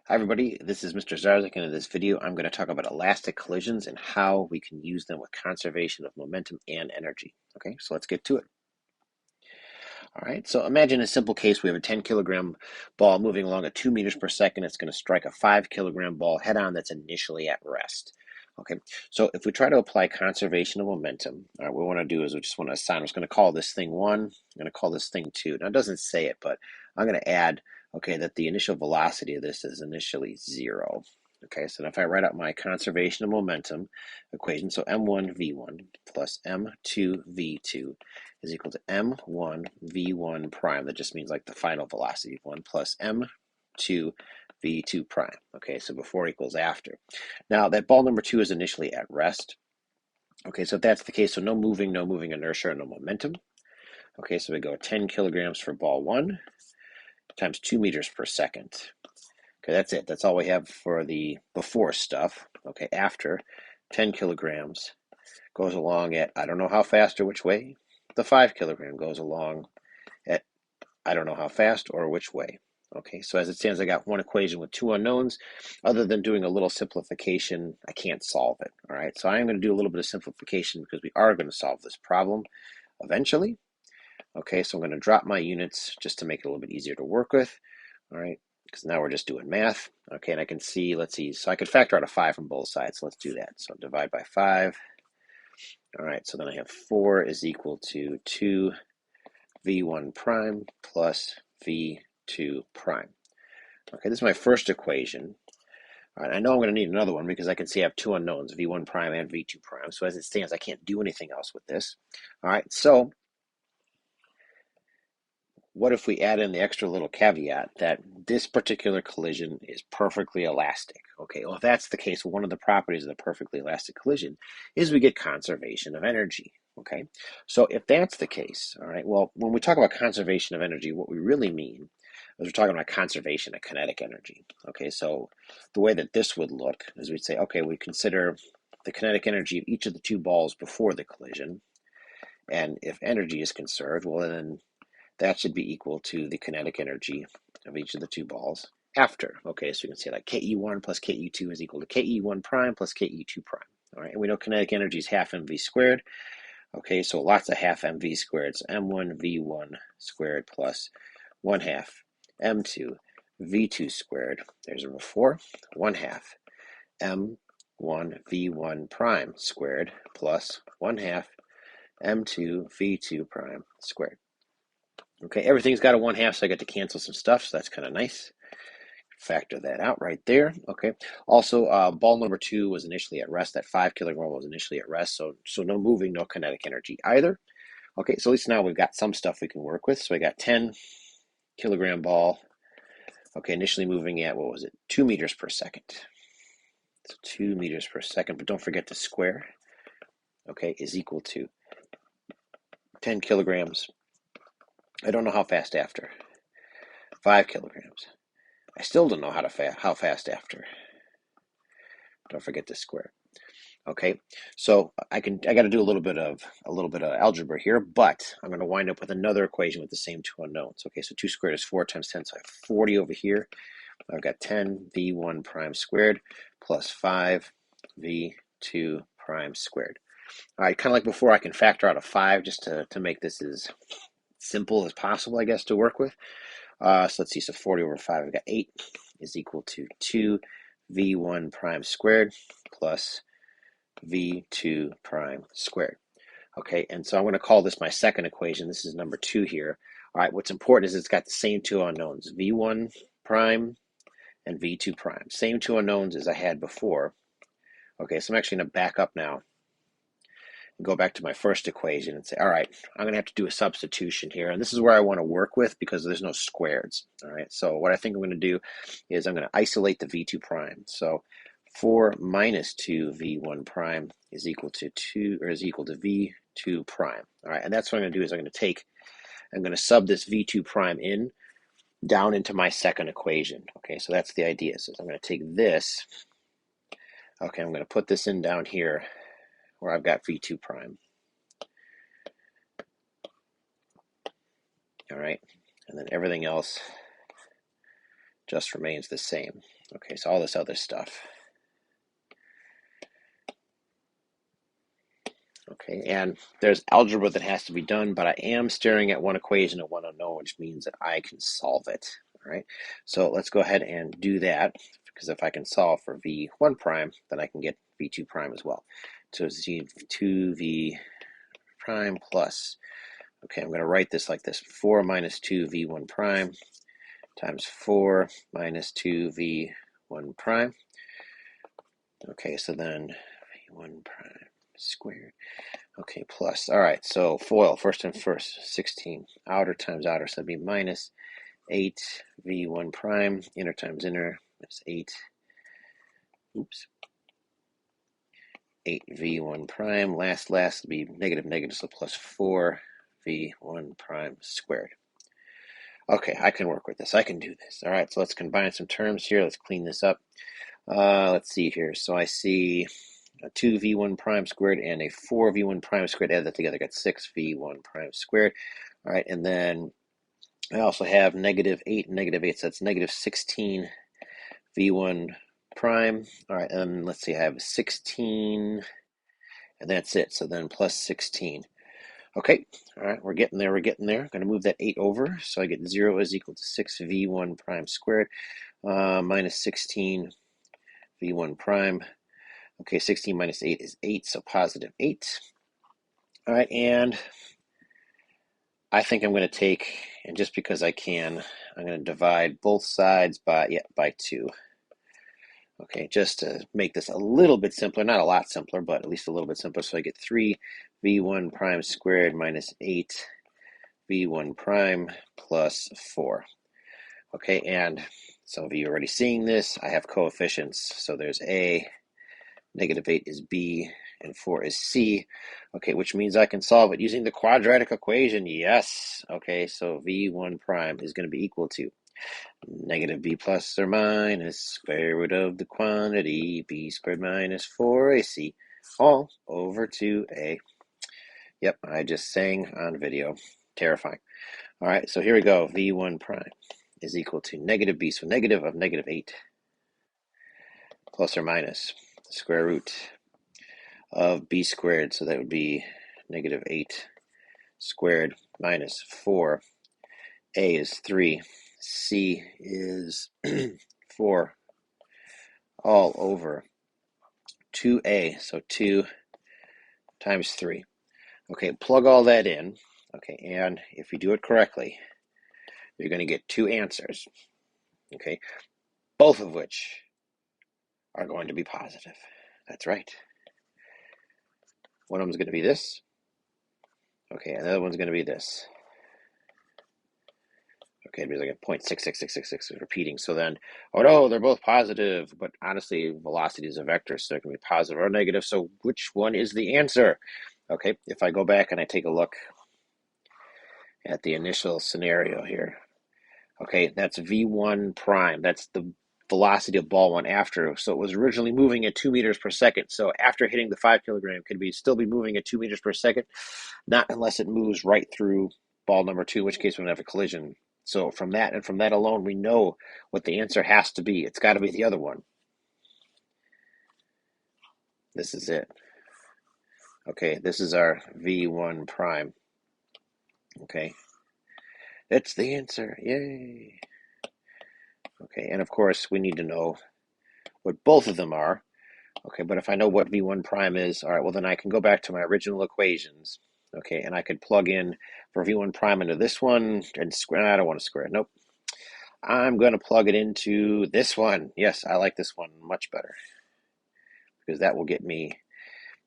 Hi everybody, this is Mr. Zarzik, and in this video I'm going to talk about elastic collisions and how we can use them with conservation of momentum and energy. Okay, so let's get to it. All right, so imagine a simple case. We have a 10 kilogram ball moving along at 2 meters per second. It's going to strike a 5 kilogram ball head on that's initially at rest. Okay, so if we try to apply conservation of momentum, all right, what we want to do is we just want to assign, I'm just going to call this thing 1, I'm going to call this thing 2. Now it doesn't say it, but I'm going to add, okay, that the initial velocity of this is initially 0. Okay, so if I write out my conservation of momentum equation, so m1 v1 plus m2 v2 is equal to m1 v1 prime. That just means like the final velocity of 1 plus m2 v2 prime. Okay, so before equals after. Now that ball number 2 is initially at rest. Okay, so if that's the case, so no moving inertia, no momentum. Okay, so we go 10 kilograms for ball 1 times 2 meters per second. Okay, that's it. That's all we have for the before stuff. Okay, after 10 kilograms goes along at, I don't know how fast or which way. The 5 kilogram goes along at, I don't know how fast or which way. Okay, so as it stands, I got one equation with two unknowns. Other than doing a little simplification, I can't solve it. All right, so I'm going to do a little bit of simplification because we are going to solve this problem eventually. Okay, so I'm going to drop my units just to make it a little bit easier to work with. All right, because now we're just doing math. Okay, and I can see, let's see, so I could factor out a 5 from both sides. So let's do that. So divide by 5. All right, so then I have 4 is equal to 2 v1 prime plus v2 prime. Okay, this is my first equation. All right, I know I'm going to need another one because I can see I have two unknowns, v1 prime and v2 prime. So as it stands, I can't do anything else with this. All right, so what if we add in the extra little caveat that this particular collision is perfectly elastic? Okay, well, if that's the case, one of the properties of the perfectly elastic collision is we get conservation of energy. Okay, so if that's the case, all right, well, when we talk about conservation of energy, what we really mean is we're talking about conservation of kinetic energy. Okay, so the way that this would look is we'd say, okay, we consider the kinetic energy of each of the two balls before the collision, and if energy is conserved, well, then that should be equal to the kinetic energy of each of the two balls after. Okay, so you can say like KE1 plus KE2 is equal to KE1 prime plus KE2 prime. All right, and we know kinetic energy is half mv squared. Okay, so lots of half mv squared. So m1 v1 squared plus 1 half m2 v2 squared. There's number 4. 1 half m1 v1 prime squared plus 1 half m2 v2 prime squared. Okay, everything's got a 1 half, so I get to cancel some stuff, so that's kind of nice. Factor that out right there. Okay, also ball number 2 was initially at rest. That 5 kilogram was initially at rest, so no moving, no kinetic energy either. Okay, so at least now we've got some stuff we can work with. So I got 10 kilogram ball, okay, initially moving at, what was it, 2 meters per second. So 2 meters per second, but don't forget to square, okay, is equal to 10 kilograms. I don't know how fast after. 5 kilograms. I still don't know how fast after. Don't forget to square. Okay, so I got to do a little bit of algebra here, but I'm going to wind up with another equation with the same two unknowns. Okay, so 2 squared is 4 times 10, so I have 40 over here. I've got 10 v1 prime squared plus 5 v2 prime squared. All right, kind of like before, I can factor out a 5 just to make this as simple as possible, I guess, to work with. So let's see, so 40 over 5, I've got 8 is equal to 2 v1 prime squared plus v2 prime squared. Okay, and so I'm going to call this my second equation. This is number 2 here. All right, what's important is it's got the same two unknowns, v1 prime and v2 prime. Same two unknowns as I had before. Okay, so I'm actually going to back up now and go back to my first equation and say, all right, I'm going to have to do a substitution here. And this is where I want to work with because there's no squareds. All right, so what I think I'm going to do is I'm going to isolate the v2 prime. So 4 minus 2 v1 prime is equal to v2 prime. All right, and that's what I'm going to do is I'm going to sub this v2 prime in down into my second equation. Okay, so that's the idea. So I'm going to take this. Okay, I'm going to put this in down here where I've got v2 prime. All right, and then everything else just remains the same. Okay, so all this other stuff. Okay, and there's algebra that has to be done, but I am staring at one equation and one unknown, which means that I can solve it. All right, so let's go ahead and do that, because if I can solve for v1 prime, then I can get v2 prime as well. So it's 2v prime plus, okay, I'm going to write this like this, 4 minus 2v1 prime times 4 minus 2v1 prime. Okay, so then v1 prime squared. Okay, plus. All right, so FOIL, first and first, 16. Outer times outer, so that'd be minus 8v1 prime. Inner times inner, that's 8. Oops. 8v1 prime. Last would be negative negative, so plus 4v1 prime squared. Okay, I can work with this. I can do this. All right, so let's combine some terms here. Let's clean this up. Let's see here. So I see a 2v1 prime squared and a 4v1 prime squared. Add that together, got 6v1 prime squared. All right, and then I also have negative 8 and negative 8, so that's negative 16 v1 prime. All right, and let's see, I have 16, and that's it. So then plus 16. Okay, all right, we're getting there, I'm going to move that 8 over, so I get 0 is equal to 6v1 prime squared minus 16 v1 prime. Okay, 16 minus 8 is 8, so positive 8. All right, and I think I'm going to take, and just because I can, I'm going to divide both sides by 2. Okay, just to make this a little bit simpler, not a lot simpler, but at least a little bit simpler. So I get 3v1 prime squared minus 8v1 prime plus 4. Okay, and some of you are already seeing this. I have coefficients, so there's A, negative 8 is B, and 4 is C. Okay, which means I can solve it using the quadratic equation. Yes. Okay, so v1 prime is going to be equal to negative b plus or minus square root of the quantity b squared minus 4ac all over 2a. Yep, I just sang on video. Terrifying. All right, so here we go. v1 prime is equal to negative b, so negative of negative 8 plus or minus square root of b squared, so that would be negative 8 squared minus 4. A is 3. C is 4 all over 2a, so 2 times 3. Okay, plug all that in. Okay, and if you do it correctly, you're going to get 2 answers. Okay, both of which are going to be positive. That's right. One of them is going to be this. Okay, and the other one's going to be this. Okay, it'd be like a 0.66666 repeating. So then, oh no, they're both positive, but honestly, velocity is a vector, so it can be positive or negative. So which one is the answer? Okay, if I go back and I take a look at the initial scenario here, okay, that's v1 prime. That's the velocity of ball 1 after. So it was originally moving at 2 meters per second. So after hitting the 5 kilogram, could we still be moving at 2 meters per second? Not unless it moves right through ball number 2, in which case we don't have a collision. So from that and from that alone, we know what the answer has to be. It's got to be the other one. This is it. Okay, this is our v1 prime. Okay, that's the answer. Yay. Okay, and of course, we need to know what both of them are. Okay, but if I know what v1 prime is, all right, well, then I can go back to my original equations. Okay, and I could plug in for v1 prime into this one and square. I don't want to square it. Nope. I'm going to plug it into this one. Yes, I like this one much better because that will get me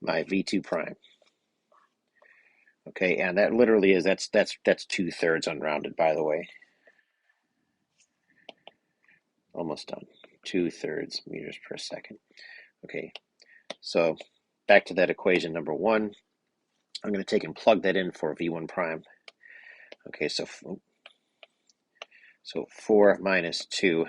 my v2 prime. Okay, and that literally is, that's 2/3 unrounded, by the way. Almost done. 2/3 meters per second. Okay, so back to that equation number 1. I'm going to take and plug that in for v1 prime. Okay, so 4 minus 2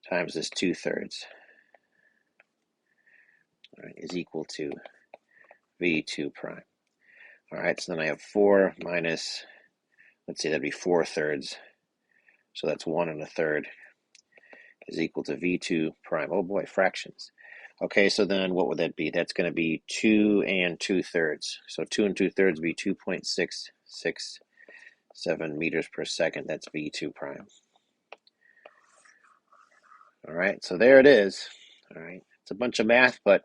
times this 2/3, all right, is equal to v2 prime. All right, so then I have 4 minus, let's see, that'd be 4/3. So that's 1 1/3. is equal to v2 prime. Oh boy, fractions. Okay, so then what would that be? That's going to be 2 and 2/3. So 2 and 2/3 would be 2.667 meters per second. That's v2 prime. All right, so there it is. All right, it's a bunch of math, but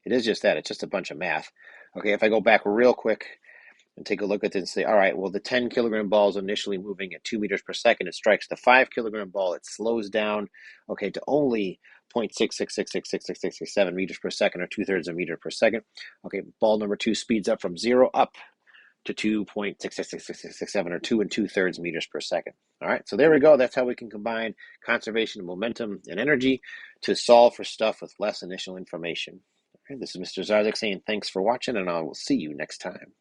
it is just that. It's just a bunch of math. Okay, if I go back real quick and take a look at this and say, all right, well, the 10 kilogram ball is initially moving at 2 meters per second. It strikes the 5 kilogram ball. It slows down, okay, to only 0.6666667 meters per second, or 2/3 of a meter per second. Okay, ball number 2 speeds up from 0 up to 2.66667, or 2 and 2/3 meters per second. All right, so there we go. That's how we can combine conservation of momentum and energy to solve for stuff with less initial information. All right, this is Mr. Zarzik saying thanks for watching, and I will see you next time.